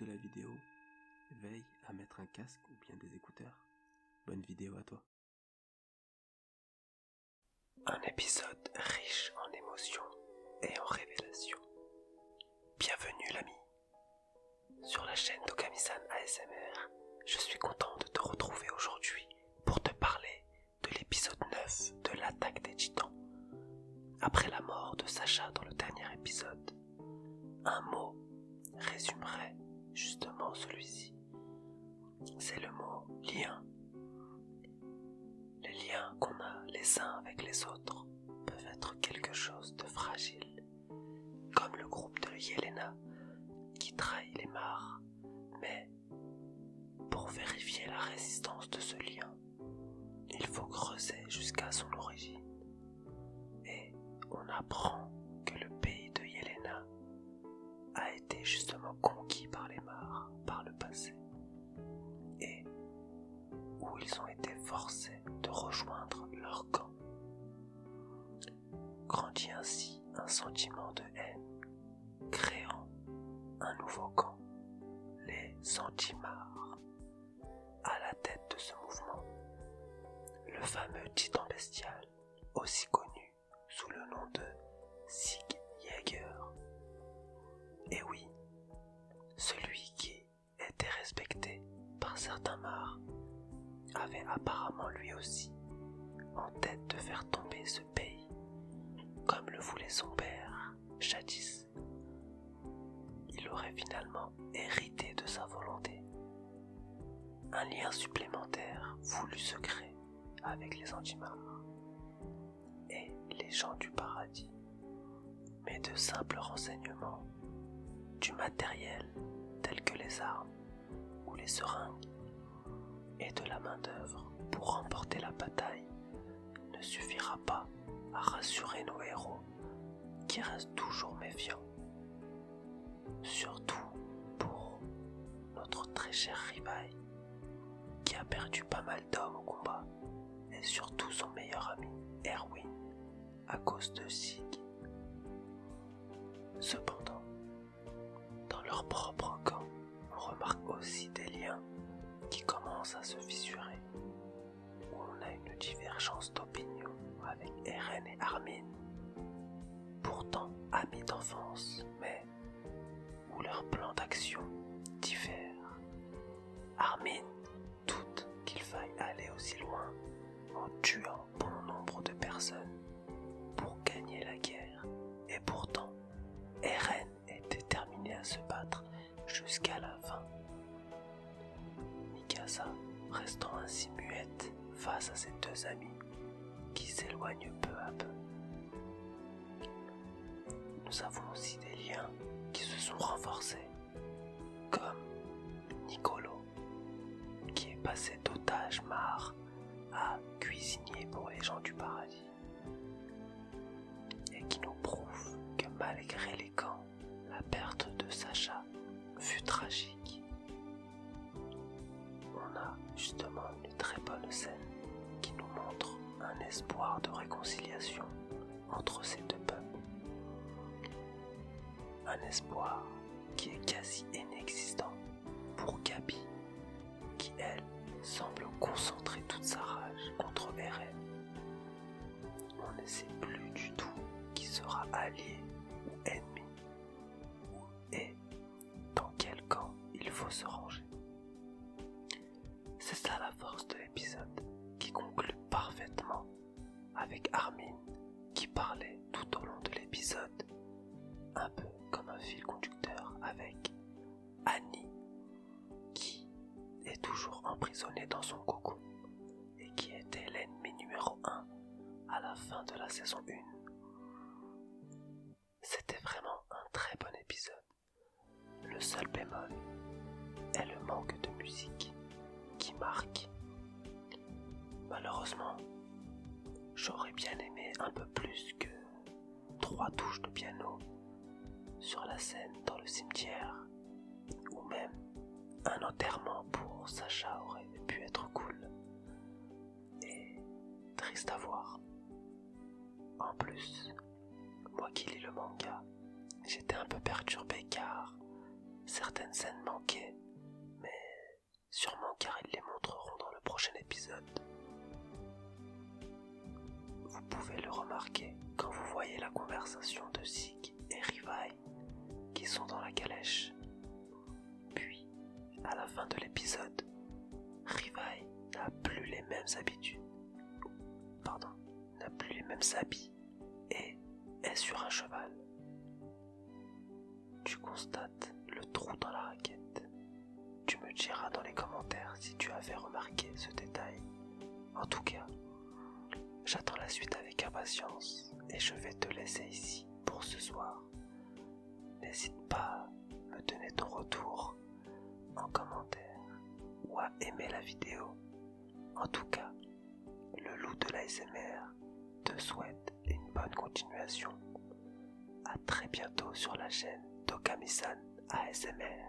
la vidéo, veille à mettre un casque ou bien des écouteurs. Bonne vidéo à toi. Un épisode riche en émotions et en révélations. Bienvenue l'ami. Sur la chaîne d'Okami-san ASMR, je suis content de te retrouver aujourd'hui pour te parler de l'épisode 9 de l'attaque des titans. Après la mort de Sacha dans le dernier épisode, un mot résumerait justement celui-ci. C'est le mot lien. Les liens qu'on a les uns avec les autres peuvent être quelque chose de fragile, comme le groupe de Yelena qui trahit les mares, mais pour vérifier la résistance de ce lien, il faut creuser jusqu'à son origine. Et on apprend que le pays de Yelena a été justement conquis par les mares par le passé, et où ils ont été forcés de rejoindre leur camp. Grandit ainsi un sentiment de haine, créant un nouveau camp, les Anti-Mares. À la tête de ce mouvement, le fameux titan bestial, aussi connu sous le nom de Sig Jäger. Et oui, celui qui était respecté par certains mares avait apparemment lui aussi en tête de faire tomber ce pays, comme le voulait son père, jadis. Il aurait finalement hérité de sa volonté. Un lien supplémentaire voulu se créer avec les Anti-Mares et les gens du paradis, mais de simples renseignements, du matériel tel que les armes ou les seringues et de la main-d'œuvre pour remporter la bataille ne suffira pas à rassurer nos héros qui restent toujours méfiants. Surtout pour notre très cher Rivaille qui a perdu pas mal d'hommes au combat, et surtout son meilleur ami Erwin à cause de Sig. Cependant, dans leur propre camp, on remarque aussi des liens qui commencent à se fissurer, où on a une divergence d'opinion avec Eren et Armin, pourtant amis d'enfance, mais où leurs plans d'action diffèrent. Armin doute qu'il faille aller aussi loin en tuant bon nombre de personnes pour gagner la guerre, et pourtant Eren est déterminé à se battre jusqu'à la fin. Mikasa restant ainsi muette face à ses deux amis qui s'éloignent peu à peu. Nous avons aussi des liens qui se sont renforcés, comme Nicolo, qui est passé d'otage mare à cuisinier pour les gens du paradis, et qui nous prouve que malgré les camps, la perte de Sacha fut tragique. On a justement une très bonne scène qui nous montre un espoir de réconciliation entre ces deux peuples. Un espoir qui est quasi inexistant pour Gabi, qui elle semble concentrer toute sa rage contre Eren. On ne sait plus du tout qui sera allié ou ennemi, et dans quel camp il faut se ranger. C'est ça la force de l'épisode, qui conclut parfaitement avec Armin qui parlait tout au long de l'épisode, un peu comme un fil conducteur avec Annie qui est toujours emprisonnée dans son cocon et qui était l'ennemi numéro 1 à la fin de la saison 1. C'était vraiment un très bon épisode. Le seul bémol est le manque de musique qui marque. Malheureusement, j'aurais bien aimé un peu plus que 3 touches de piano sur la scène dans le cimetière, ou même un enterrement pour Sacha aurait pu être cool et triste à voir. En plus, moi qui lis le manga, j'étais un peu perturbé car certaines scènes manquaient, mais sûrement car ils les montreront dans le prochain épisode. Vous pouvez le remarquer quand vous voyez la conversation de Zeke et Rivai qui sont dans la calèche. Puis, à la fin de l'épisode, Rivai n'a plus les mêmes habitudes. N'a plus les mêmes habits et est sur un cheval. Tu constates le trou dans la raquette. Tu me diras dans les commentaires si tu avais remarqué ce détail. En tout cas, j'attends la suite avec impatience et je vais te laisser ici pour ce soir. N'hésite pas à me donner ton retour en commentaire ou à aimer la vidéo. En tout cas, le loup de l'ASMR te souhaite une bonne continuation. À très bientôt sur la chaîne d'Okami-san ASMR.